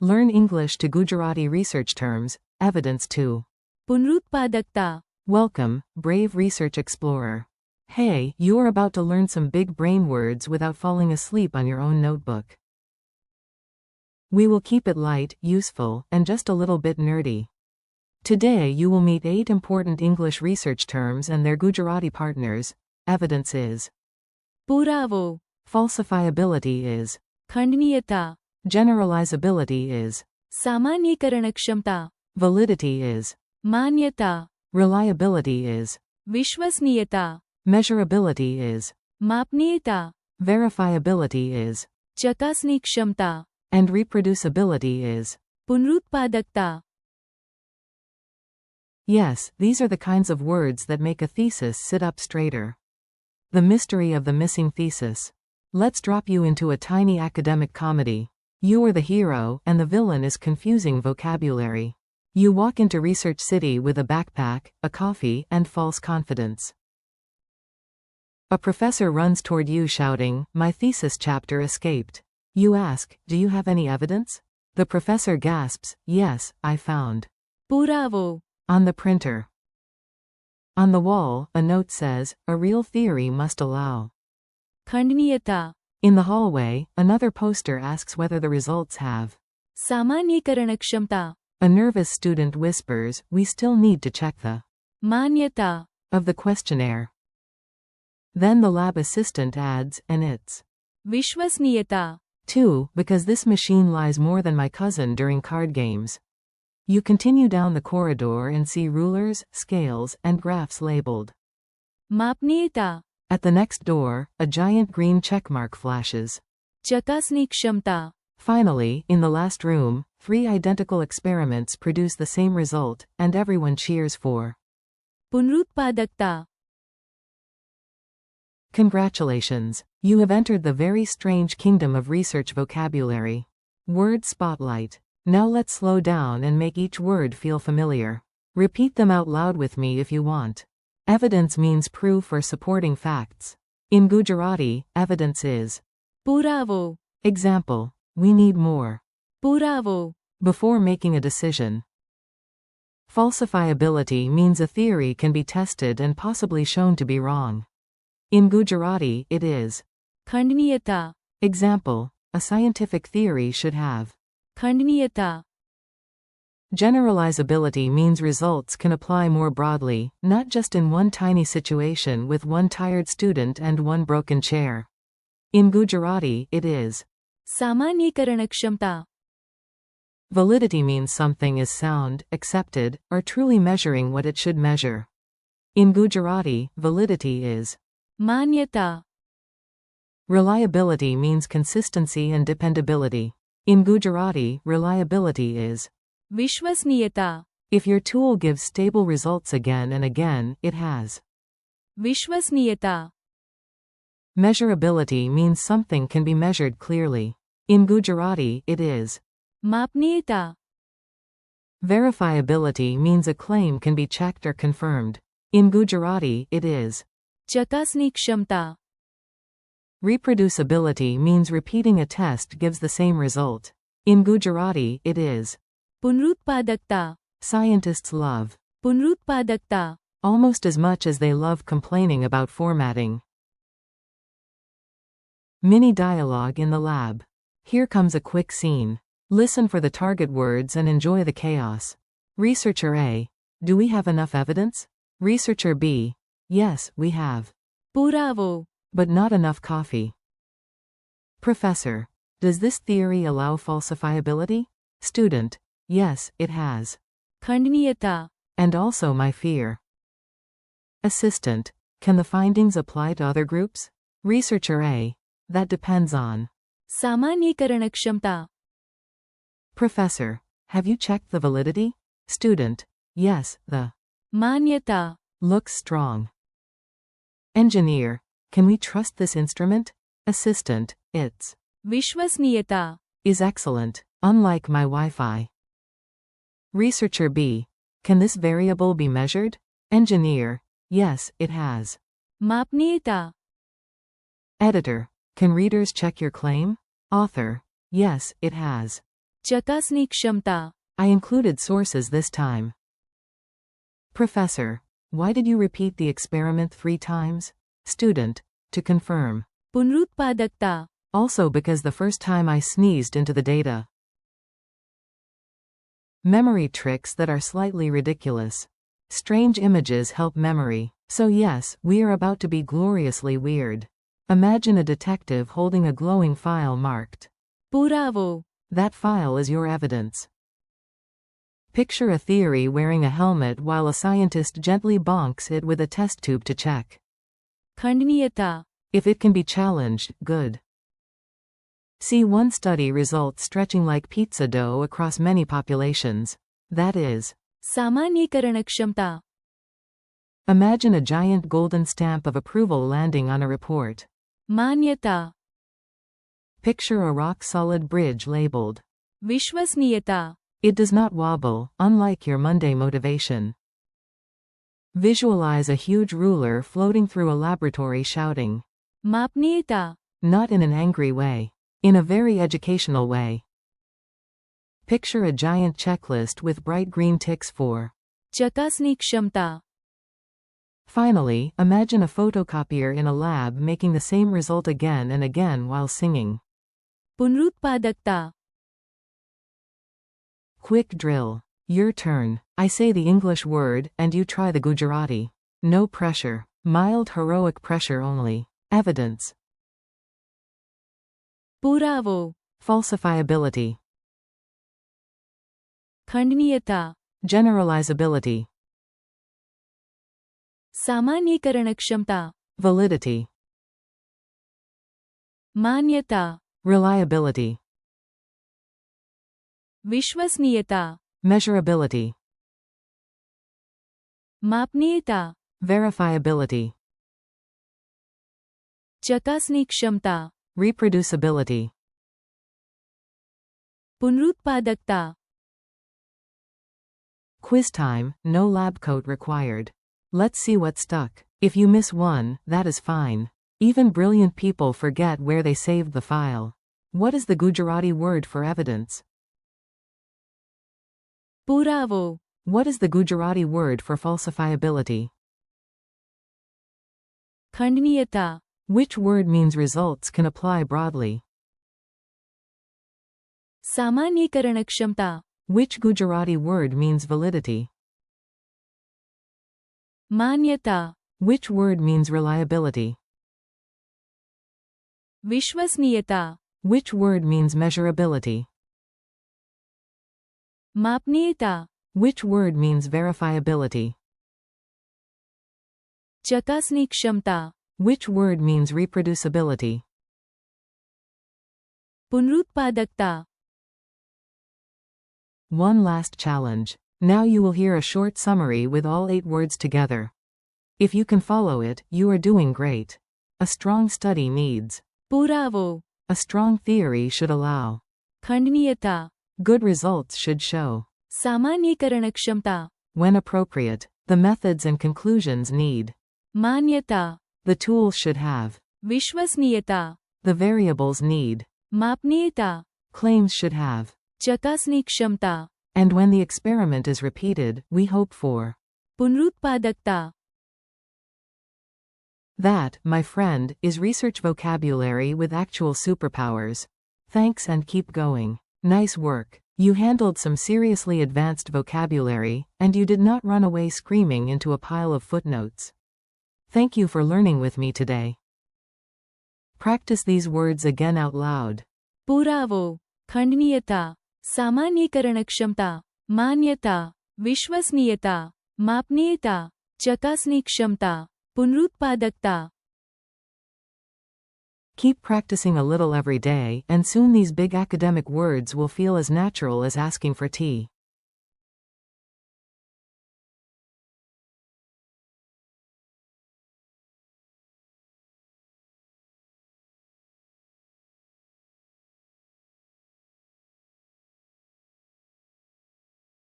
Learn English to Gujarati research terms, evidence 2. પુનરુત્પાદકતા. Welcome, brave research explorer. Hey, you're about to learn some big brain words without falling asleep on your own notebook. We will keep it light, useful, and just a little bit nerdy. Today you will meet 8 important English research terms and their Gujarati partners. Evidence is. પુરાવો. Falsifiability is. ખંડનીયતા. Generalizability is. સામાન્યીકરણક્ષમતા. Validity is. માન્યતા. Reliability is. વિશ્વસનીયતા. Measurability is. માપનીયતા. Verifiability is. ચકાસણી ક્ષમતા. And reproducibility is. પુનરુત્પાદકતા. Yes, these are the kinds of words that make a thesis sit up straighter. The mystery of the missing thesis. Let's drop you into a tiny academic comedy. You are the hero, and the villain is confusing vocabulary. You walk into Research City with a backpack, a coffee, and false confidence. A professor runs toward you shouting, "My thesis chapter escaped." You ask, "Do you have any evidence?" The professor gasps, "Yes, I found." પુરાવો. On the printer. On the wall, a note says, "A real theory must allow." ખંડનીયતા. In the hallway, another poster asks whether the results have. સામાન્યીકરણક્ષમતા. A nervous student whispers, "We still need to check the માન્યતા. of the questionnaire." Then the lab assistant adds, "And it's વિશ્વસનીયતા. too, because this machine lies more than my cousin during card games." You continue down the corridor and see rulers, scales, and graphs labeled. માપનીયતા. At the next door, a giant green checkmark flashes. ચકાસણી ક્ષમતા. Finally, in the last room, 3 identical experiments produce the same result, and everyone cheers for. પુનરુત્પાદકતા. Congratulations! You have entered the very strange kingdom of research vocabulary. Word spotlight. Now let's slow down and make each word feel familiar. Repeat them out loud with me if you want. Evidence means proof or supporting facts. In Gujarati, evidence is. પુરાવો. Example. We need more. પુરાવો. Before making a decision. Falsifiability means a theory can be tested and possibly shown to be wrong. In Gujarati, it is. ખંડનીયતા. Example. A scientific theory should have. ખંડનીયતા. Generalizability means results can apply more broadly, not just in one tiny situation with one tired student and one broken chair. In Gujarati, it is. સામાન્યીકરણક્ષમતા. Validity means something is sound, accepted, or truly measuring what it should measure. In Gujarati, validity is. માન્યતા. Reliability means consistency and dependability. In Gujarati, reliability is. વિશ્વસનીયતા. If your tool gives stable results again and again, it has. વિશ્વસનીયતા. Measurability means something can be measured clearly. In Gujarati, it is. માપનીયતા. Verifiability means a claim can be checked or confirmed. In Gujarati, it is. ચકાસણી ક્ષમતા. Reproducibility means repeating a test gives the same result. In Gujarati, it is. પુનરુત્પાદકતા. Scientists love. પુનરુત્પાદકતા. Almost as much as they love complaining about formatting. Mini dialogue in the lab. Here comes a quick scene. Listen for the target words and enjoy the chaos. Researcher A. Do we have enough evidence? Researcher B. Yes, we have. પુરાવો. But not enough coffee. Professor. Does this theory allow falsifiability? Student. Yes, it has. ખંડનીયતા. And also my fear. Assistant. Can the findings apply to other groups? Researcher A. That depends on. સામાન્યીકરણક્ષમતા. Professor. Have you checked the validity? Student. Yes, the માન્યતા. looks strong. Engineer. Can we trust this instrument? Assistant. It's વિશ્વસનીયતા. is excellent, unlike my Wi-Fi. Researcher B. Can this variable be measured? Engineer. Yes, it has. માપનીયતા. Editor. Can readers check your claim? Author. Yes, it has. चकासणी क्षमता. I included sources this time. Professor, why did you repeat the experiment 3 times? Student, to confirm. पुनरुत्पादकता. Also because the first time I sneezed into the data. Memory tricks that are slightly ridiculous. Strange images help memory. So yes, we are about to be gloriously weird. Imagine a detective holding a glowing file marked. पुरावो. That file is your evidence. Picture a theory wearing a helmet while a scientist gently bonks it with a test tube to check. खंडनीयता. If it can be challenged, good. See one study results stretching like pizza dough across many populations. That is. सामान्यीकरण क्षमता. Imagine a giant golden stamp of approval landing on a report. मान्यता. Picture a rock-solid bridge labeled. विश्वसनीयता. It does not wobble, unlike your Monday motivation. Visualize a huge ruler floating through a laboratory shouting. मापनीयता. Not in an angry way. In a very educational way. Picture a giant checklist with bright green ticks for. चकासणी क्षमता. Finally, imagine a photocopier in a lab making the same result again and again while singing. पुनरुत्पादकता. Quick drill. Your turn. I say the English word, and you try the Gujarati. No pressure. Mild heroic pressure only. Evidence. पुरावो. Falsifiability. खंडनीयता. Generalizability. सामान्यीकरण क्षमता. Validity. मान्यता. Reliability. विश्वसनीयता. Measurability. मापनीयता. Verifiability. चकासणी क्षमता. Reproducibility. पुनरुत्पादकता. Quiz time, no lab coat required. Let's see what stuck. If you miss one, that is fine. Even brilliant people forget where they saved the file. What is the Gujarati word for evidence? पुरावो. What is the Gujarati word for falsifiability? खंडनीयता. Which word means results can apply broadly? सामान्यीकरण क्षमता. Which Gujarati word means validity? मान्यता. Which word means reliability? विश्वसनीयता. Which word means measurability? मापनीयता. Which word means verifiability? चकासणी क्षमता. Which word means reproducibility? पुनरुत्पादकता. One last challenge. Now you will hear a short summary with all 8 words together. If you can follow it, you are doing great. A strong study needs. पुरावो. A strong theory should allow. खंडनीयता. Good results should show. सामान्यीकरण क्षमता. When appropriate, the methods and conclusions need. मान्यता. The tools should have. विश्वसनीयता. The variables need. मापनीयता. Claims should have. चकासणी क्षमता. And when the experiment is repeated, we hope for. पुनरुत्पादकता. That, my friend, is research vocabulary with actual superpowers. Thanks and keep going. Nice work. You handled some seriously advanced vocabulary, and you did not run away screaming into a pile of footnotes. Thank you for learning with me today. Practice these words again out loud. पुरावो. खंडनीयता. सामान्यीकरण क्षमता. मान्यता. विश्वसनीयता. मापनीयता. चकासणी क्षमता. पुनरुत्पादकता. Keep practicing a little every day, and soon these big academic words will feel as natural as asking for tea.